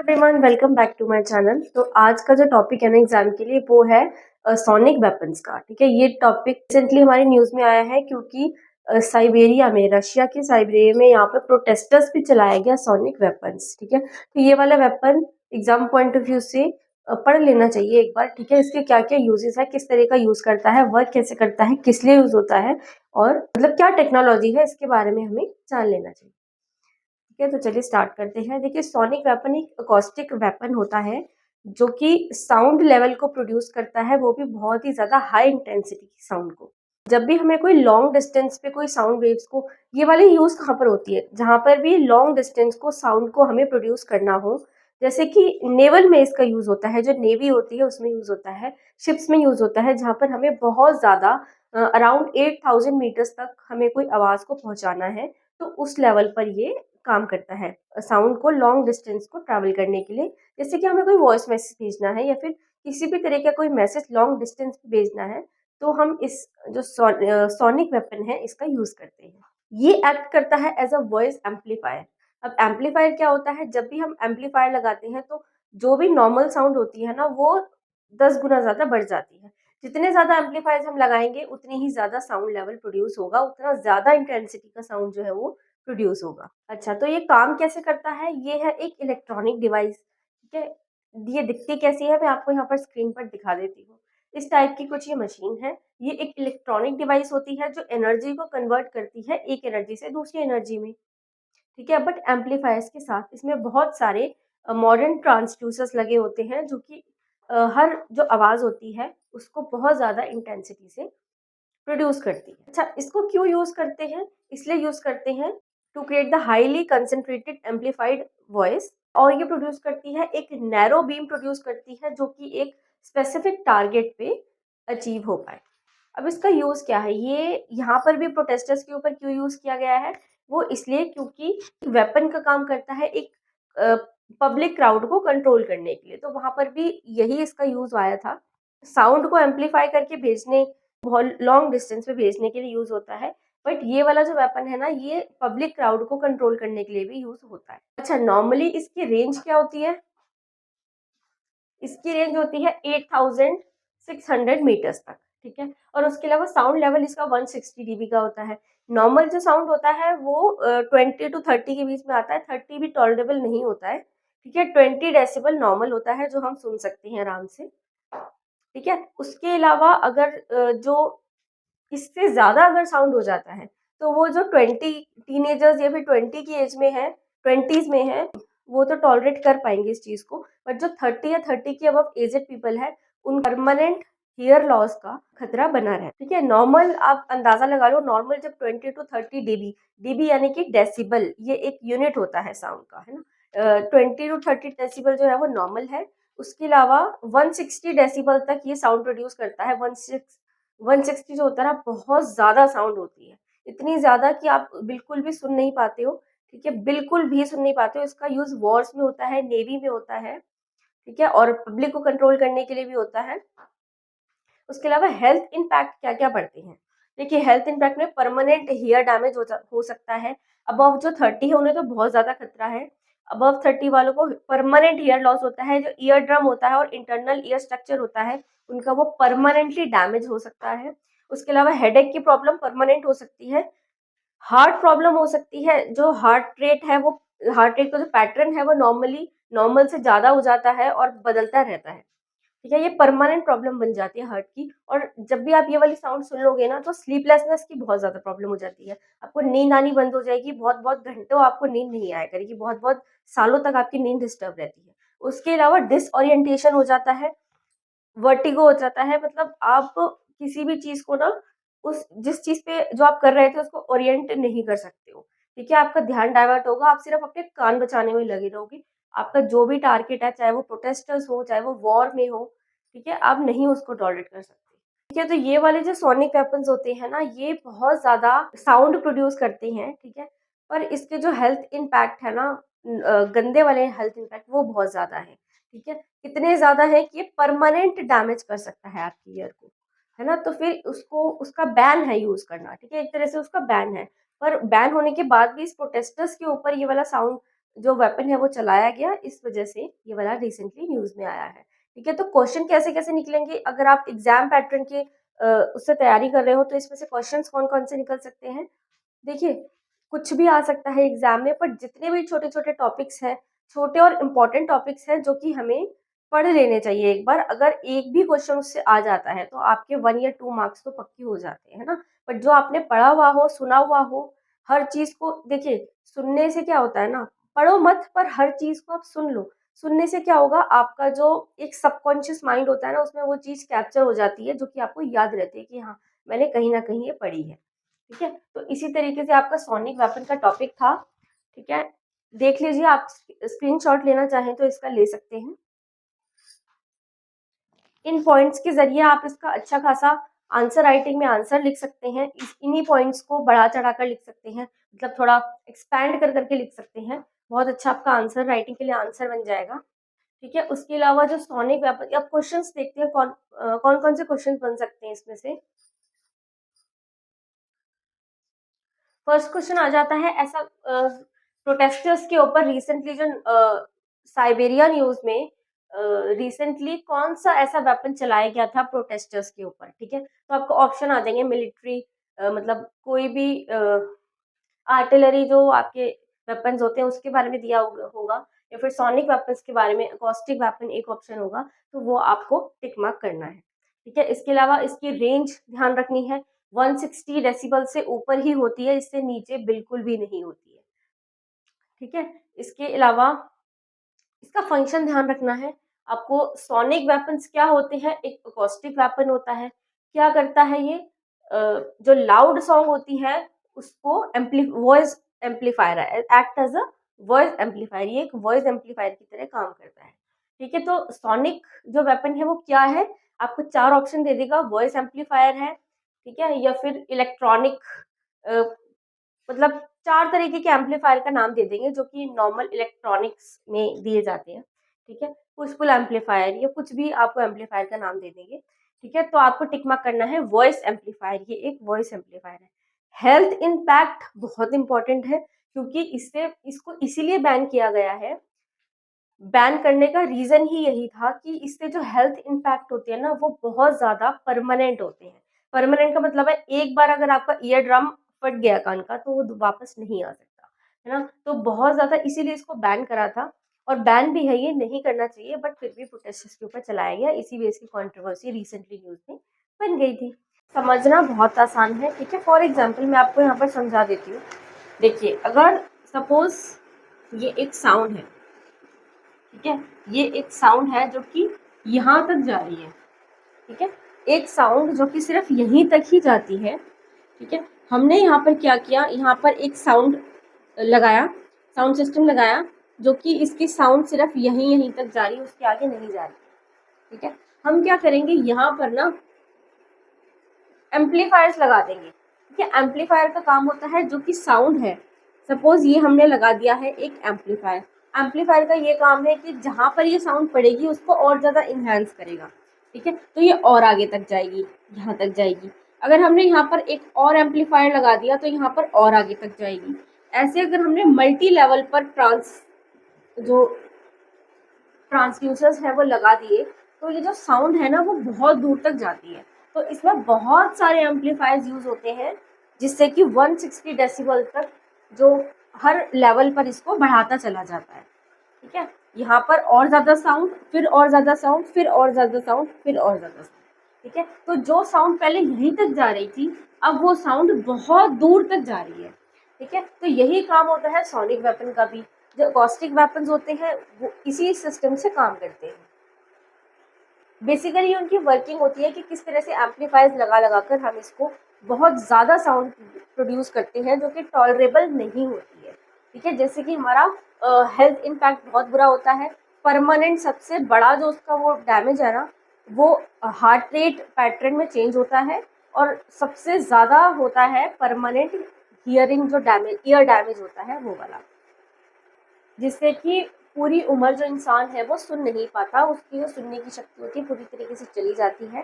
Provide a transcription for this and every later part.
Everyone, welcome back to my channel. तो आज का जो टॉपिक है ना एग्जाम के लिए वो है सोनिक वेपन्स का। ठीक है, ये टॉपिक रिसेंटली हमारी न्यूज में आया है क्योंकि साइबेरिया में, रशिया के साइबेरिया में यहाँ पे प्रोटेस्टर्स भी चलाया गया सोनिक वेपन्स। ठीक है, तो ये वाला weapon exam point of view से पढ़ लेना चाहिए एक बार। ठीक है, इसके क्या क्या यूजेस है, किस तरह का यूज करता है, वर्क कैसे करता है, किस लिए यूज होता है और मतलब क्या टेक्नोलॉजी है, इसके बारे में हमें जान लेना चाहिए। ठीक है, तो चलिए स्टार्ट करते हैं। देखिए, सोनिक वेपन एक अकॉस्टिक वेपन होता है जो कि साउंड लेवल को प्रोड्यूस करता है, वो भी बहुत ही ज्यादा हाई इंटेंसिटी की साउंड को। जब भी हमें कोई लॉन्ग डिस्टेंस पे कोई साउंड वेव्स को, ये वाली यूज कहाँ पर होती है, जहां पर भी लॉन्ग डिस्टेंस को साउंड को हमें प्रोड्यूस करना हो। जैसे कि नेवल में इसका यूज होता है, जो नेवी होती है उसमें यूज होता है, शिप्स में यूज होता है, जहां पर हमें बहुत ज्यादा अराउंड 8,000 मीटर्स तक हमें कोई आवाज को पहुंचाना है, तो उस लेवल पर ये काम करता है साउंड को लॉन्ग डिस्टेंस को ट्रैवल करने के लिए। जैसे कि हमें कोई वॉइस मैसेज भेजना है या फिर किसी भी तरह का कोई मैसेज लॉन्ग डिस्टेंस पे भेजना है, तो हम इस जो सोनिक वेपन है इसका यूज करते हैं। ये एक्ट करता है एज अ वॉइस एम्पलीफायर। अब एम्पलीफायर क्या होता है, जब भी हम एम्पलीफायर लगाते हैं तो जो भी नॉर्मल साउंड होती है ना वो 10 गुना ज्यादा बढ़ जाती है। जितने ज्यादा एम्पलीफायर्स हम लगाएंगे उतनी ही ज्यादा साउंड लेवल प्रोड्यूस होगा, उतना ज्यादा इंटेंसिटी का साउंड जो है वो प्रोड्यूस होगा। अच्छा, तो ये काम कैसे करता है, ये है एक इलेक्ट्रॉनिक डिवाइस। ठीक है, ये दिखती कैसी है मैं आपको यहाँ पर स्क्रीन पर दिखा देती हूँ। इस टाइप की कुछ ये मशीन है। ये एक इलेक्ट्रॉनिक डिवाइस होती है जो एनर्जी को कन्वर्ट करती है एक एनर्जी से दूसरी एनर्जी में। ठीक है, बट एम्पलीफायर्स के साथ इसमें बहुत सारे मॉडर्न ट्रांसड्यूसर्स लगे होते हैं जो कि हर जो आवाज होती है उसको बहुत ज्यादा इंटेंसिटी से प्रोड्यूस करती है। अच्छा, इसको क्यों यूज करते हैं, इसलिए यूज करते हैं to create the highly concentrated amplified voice. और ये प्रोड्यूस करती है, एक नैरो बीम प्रोड्यूस करती है जो कि एक स्पेसिफिक टारगेट पे अचीव हो पाए। अब इसका यूज क्या है, ये यहाँ पर भी प्रोटेस्टर्स के ऊपर क्यों यूज किया गया है, वो इसलिए क्योंकि वेपन का काम करता है एक पब्लिक क्राउड को कंट्रोल करने के लिए, तो वहां पर भी यही इसका यूज आया था। साउंड को एम्पलीफाई करके भेजने, बहुत लॉन्ग डिस्टेंस पे भेजने के लिए यूज होता है। बट ये वाला जो वेपन है ना, ये पब्लिक क्राउड को कंट्रोल करने के लिए भी यूज होता है। अच्छा, नॉर्मली इसकी रेंज क्या होती है, इसकी रेंज होती है 8,600 मीटर्स तक। ठीक है, और उसके अलावा साउंड लेवल इसका 160 dB का होता है। नॉर्मल जो साउंड होता है वो 20 to 30 के बीच में आता है, 30 भी टॉलरेबल नहीं होता है। ठीक है, 20 डेसिबल नॉर्मल होता है जो हम सुन सकते हैं आराम से। ठीक है, उसके अलावा अगर जो इससे ज्यादा अगर साउंड हो जाता है, तो वो जो 20 टीनेजर्स या फिर 20 की एज में है, 20s में है, वो तो टॉलरेट कर पाएंगे इस चीज को। बट जो 30 या 30 के अबव एजेड पीपल है, उन परमानेंट हियर लॉस का खतरा बना रहता है। ठीक है, नॉर्मल आप अंदाजा लगा लो, नॉर्मल जब 20 to 30 dB, डीबी यानी कि डेसिबल, ये एक यूनिट होता है साउंड का, है ना। 20 to 30 डेसिबल जो है वो नॉर्मल है। उसके अलावा 160 डेसिबल तक ये साउंड प्रोड्यूस करता है। 160 जो होता है ना, बहुत ज्यादा साउंड होती है, इतनी ज्यादा कि आप बिल्कुल भी सुन नहीं पाते हो। ठीक है, बिल्कुल भी सुन नहीं पाते हो। इसका यूज वॉर्स में होता है, नेवी में होता है। ठीक है, और पब्लिक को कंट्रोल करने के लिए भी होता है। उसके अलावा हेल्थ इम्पैक्ट क्या क्या पड़ते हैं, देखिए हेल्थ इम्पैक्ट में परमानेंट हेयर डैमेज हो सकता है। अबव जो 30 है उन्हें तो बहुत ज्यादा खतरा है। अबव 30 वालों को परमानेंट ईयर लॉस होता है, जो ईयर ड्रम होता है और इंटरनल ईयर स्ट्रक्चर होता है उनका वो परमानेंटली डैमेज हो सकता है। उसके अलावा हेडेक की प्रॉब्लम परमानेंट हो सकती है। हार्ट प्रॉब्लम हो सकती है, जो हार्ट रेट है वो, हार्ट रेट का जो पैटर्न है वो नॉर्मली नॉर्मल से ज्यादा हो जाता है और बदलता रहता है। ठीक है, ये परमानेंट प्रॉब्लम बन जाती है हार्ट की। और जब भी आप ये वाली साउंड सुन लोगे ना, तो स्लीपलेसनेस की बहुत ज्यादा प्रॉब्लम हो जाती है। आपको नींद आनी बंद हो जाएगी, बहुत बहुत घंटों आपको नींद नहीं आया करेगी, बहुत बहुत सालों तक आपकी नींद डिस्टर्ब रहती है। उसके अलावा डिसओरिएंटेशन हो जाता है, वर्टिगो हो जाता है, मतलब आप किसी भी चीज को ना, उस जिस चीज पे जो आप कर रहे थे उसको ओरिएंट नहीं कर सकते हो। ठीक है, आपका ध्यान डाइवर्ट होगा, आप सिर्फ अपने कान बचाने में लगे रहोगे। आपका जो भी टारगेट है, चाहे वो प्रोटेस्टर्स हो, चाहे वो वॉर में हो, ठीक है, आप नहीं उसको टॉलरेट कर सकते। ठीक है, तो ये वाले जो सोनिक वेपन्स होते हैं ना, ये बहुत ज्यादा साउंड प्रोड्यूस करते हैं। ठीक है, पर इसके जो हेल्थ इम्पैक्ट है ना, गंदे वाले हेल्थ इम्पैक्ट वो बहुत ज्यादा है। ठीक है, इतने ज्यादा है कि ये परमानेंट डैमेज कर सकता है आपकी ईयर को, है ना। तो फिर उसको, उसका बैन है यूज करना। ठीक है, एक तरह से उसका बैन है। पर बैन होने के बाद भी इस प्रोटेस्टर्स के ऊपर ये वाला साउंड जो वेपन है वो चलाया गया, इस वजह से ये वाला रिसेंटली न्यूज में आया है। ठीक है, तो क्वेश्चन कैसे कैसे निकलेंगे, अगर आप एग्जाम पैटर्न के उससे तैयारी कर रहे हो तो इसमें से क्वेश्चंस कौन कौन से निकल सकते हैं। देखिए, कुछ भी आ सकता है एग्जाम में, पर जितने भी छोटे छोटे टॉपिक्स हैं, छोटे और इम्पोर्टेंट टॉपिक्स हैं जो कि हमें पढ़ लेने चाहिए एक बार। अगर एक भी क्वेश्चन उससे आ जाता है तो आपके 1 या 2 मार्क्स तो पक्के हो जाते हैं ना। बट जो आपने पढ़ा हुआ हो, सुना हुआ हो, हर चीज को देखिए, सुनने से क्या होता है ना, पढ़ो मत पर हर चीज को आप सुन लो। सुनने से क्या होगा, आपका जो एक सबकॉन्शियस माइंड होता है ना, उसमें वो चीज कैप्चर हो जाती है, जो कि आपको याद रहती है कि हाँ, मैंने कहीं ना कहीं ये पढ़ी है। ठीक है, तो इसी तरीके से आपका सोनिक वेपन का टॉपिक था। ठीक है, देख लीजिए, आप स्क्रीनशॉट लेना चाहें तो इसका ले सकते हैं। इन पॉइंट्स के जरिए आप इसका अच्छा खासा आंसर राइटिंग में आंसर लिख सकते हैं। इन्हीं पॉइंट्स को बढ़ा चढ़ा कर लिख सकते हैं, मतलब थोड़ा एक्सपैंड कर करके लिख सकते हैं। बहुत अच्छा आपका आंसर राइटिंग के लिए आंसर बन जाएगा। ठीक है, उसके अलावा जो सोनिक वेपन, अब क्वेश्चंस देखते हैं कौन कौन से क्वेश्चंस बन सकते हैं इसमें से। फर्स्ट क्वेश्चन आ जाता है ऐसा, प्रोटेस्टर्स के ऊपर रिसेंटली जो साइबेरिया न्यूज में रिसेंटली कौन सा ऐसा वेपन चलाया गया था प्रोटेस्टर्स के ऊपर। ठीक है, तो आपको ऑप्शन आ जाएंगे, मिलिट्री, मतलब कोई भी आर्टिलरी जो आपके वेपन्स होते हैं उसके बारे में दिया होगा, या फिर सोनिक वेपन्स के बारे में, अकॉस्टिक वेपन एक ऑप्शन होगा, तो वो आपको टिक मार्क करना है। ठीक है, इसके अलावा इसकी रेंज ध्यान रखनी है, 160 डेसिबल से ऊपर ही होती है, इससे नीचे बिल्कुल भी नहीं होती है। ठीक है, इसके अलावा इसका फंक्शन ध्यान रखना है आपको। सोनिक वेपन्स क्या होते हैं, एक अकॉस्टिक वेपन होता है। क्या करता है ये, जो लाउड सॉन्ग होती है उसको वॉइस एम्पलीफायर है, act as a voice amplifier, ये एक वॉइस एम्पलीफायर की तरह काम करता है। ठीक है, तो सोनिक जो वेपन है वो क्या है, आपको 4 ऑप्शन दे देगा, वॉइस एम्पलीफायर है, ठीक है, या फिर इलेक्ट्रॉनिक, मतलब 4 तरीके के एम्पलीफायर का नाम दे देंगे जो कि नॉर्मल इलेक्ट्रॉनिक्स में दिए जाते हैं। ठीक है, पुश पुल एम्पलीफायर या कुछ भी आपको एम्पलीफायर का नाम दे देंगे। ठीक है, तो आपको टिक मार्क करना है वॉइस एम्पलीफायर, ये एक वॉइस एम्पलीफायर है। हेल्थ इम्पैक्ट बहुत इंपॉर्टेंट है, क्योंकि इससे इसको इसीलिए बैन किया गया है। बैन करने का रीजन ही यही था कि इससे जो हेल्थ इम्पैक्ट होते हैं ना, वो बहुत ज्यादा परमानेंट होते हैं। परमानेंट का मतलब है एक बार अगर आपका ईयर ड्रम फट गया कान का तो वो वापस नहीं आ सकता, है ना। तो बहुत ज्यादा इसीलिए इसको बैन करा था, और बैन भी है, ये नहीं करना चाहिए, बट फिर भी प्रोटेस्ट के ऊपर चलाया गया, इसी वजह से कंट्रोवर्सी रिसेंटली न्यूज में बन गई थी। समझना बहुत आसान है। ठीक है, फॉर एग्जाम्पल मैं आपको यहाँ पर समझा देती हूँ। देखिए, अगर सपोज ये एक साउंड है, ठीक है, ये एक साउंड है जो कि यहाँ तक जा रही है। ठीक है, एक साउंड जो कि सिर्फ यहीं तक ही जाती है। ठीक है, हमने यहाँ पर क्या किया, यहाँ पर एक साउंड लगाया, साउंड सिस्टम लगाया, जो कि इसकी साउंड सिर्फ यहीं यहीं तक जा रही है, उसके आगे नहीं जा रही। ठीक है, हम क्या करेंगे, यहाँ पर ना एम्पलीफायर्स लगा देंगे। ठीक है, एम्पलीफायर का काम होता है जो कि साउंड है, सपोज ये हमने लगा दिया है एक एम्पलीफायर। एम्पलीफायर का ये काम है कि जहां पर ये साउंड पड़ेगी उसको और ज्यादा इन्हेंस करेगा। ठीक है, तो ये और आगे तक जाएगी, यहाँ तक जाएगी। अगर हमने यहाँ पर एक और एम्पलीफायर लगा दिया तो यहाँ पर और आगे तक जाएगी। ऐसे अगर हमने मल्टी लेवल पर जो ट्रांसड्यूसर्स है वो लगा दिए, तो ये जो साउंड है ना वो बहुत दूर तक जाती है। तो इसमें बहुत सारे एम्पलीफायर्स यूज होते हैं, जिससे कि 160 डेसिबल तक जो हर लेवल पर इसको बढ़ाता चला जाता है। ठीक है, यहाँ पर और ज्यादा साउंड, फिर और ज्यादा साउंड, फिर और ज्यादा साउंड, फिर और ज्यादा साउंड। ठीक है, तो जो साउंड पहले यहीं तक जा रही थी, अब वो साउंड बहुत दूर तक जा रही है। ठीक है, तो यही काम होता है सोनिक वेपन का भी। जो अकॉस्टिक वेपन्स होते हैं वो इसी सिस्टम से काम करते हैं। बेसिकली उनकी वर्किंग होती है कि किस तरह से एम्पलीफायर्स लगा लगा कर हम इसको बहुत ज़्यादा साउंड प्रोड्यूस करते हैं जो कि टॉलरेबल नहीं होती है। ठीक है, जैसे कि हमारा हेल्थ इम्पैक्ट बहुत बुरा होता है। परमानेंट सबसे बड़ा जो उसका वो डैमेज है ना, वो हार्ट रेट पैटर्न में चेंज होता है, और सबसे ज़्यादा होता है परमानेंट हियरिंग जो डैमेज, ईयर डैमेज होता है वो वाला, जिससे कि पूरी उम्र जो इंसान है वो सुन नहीं पाता, उसकी जो सुनने की शक्ति होती है पूरी तरीके से चली जाती है।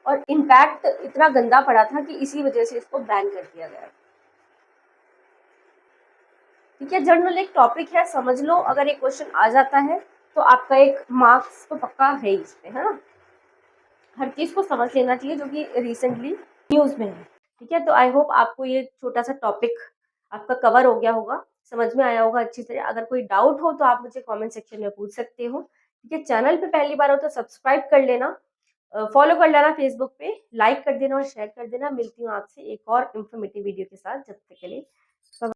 और इम्पैक्ट इतना गंदा पड़ा था कि इसी वजह से इसको बैन कर दिया गया। ठीक है, जनरल एक टॉपिक है, समझ लो। अगर एक क्वेश्चन आ जाता है तो आपका एक मार्क्स तो पक्का है ही इस पे, है ना। हर चीज को समझ लेना चाहिए जो कि रिसेंटली न्यूज में है। ठीक है, तो आई होप आपको ये छोटा सा टॉपिक आपका कवर हो गया होगा, समझ में आया होगा अच्छी तरह। अगर कोई डाउट हो तो आप मुझे कमेंट सेक्शन में पूछ सकते हो। ठीक है, चैनल पे पहली बार हो तो सब्सक्राइब कर लेना, फॉलो कर लेना फेसबुक पे, लाइक कर देना और शेयर कर देना। मिलती हूँ आपसे एक और इन्फॉर्मेटिव वीडियो के साथ, जब तक के लिए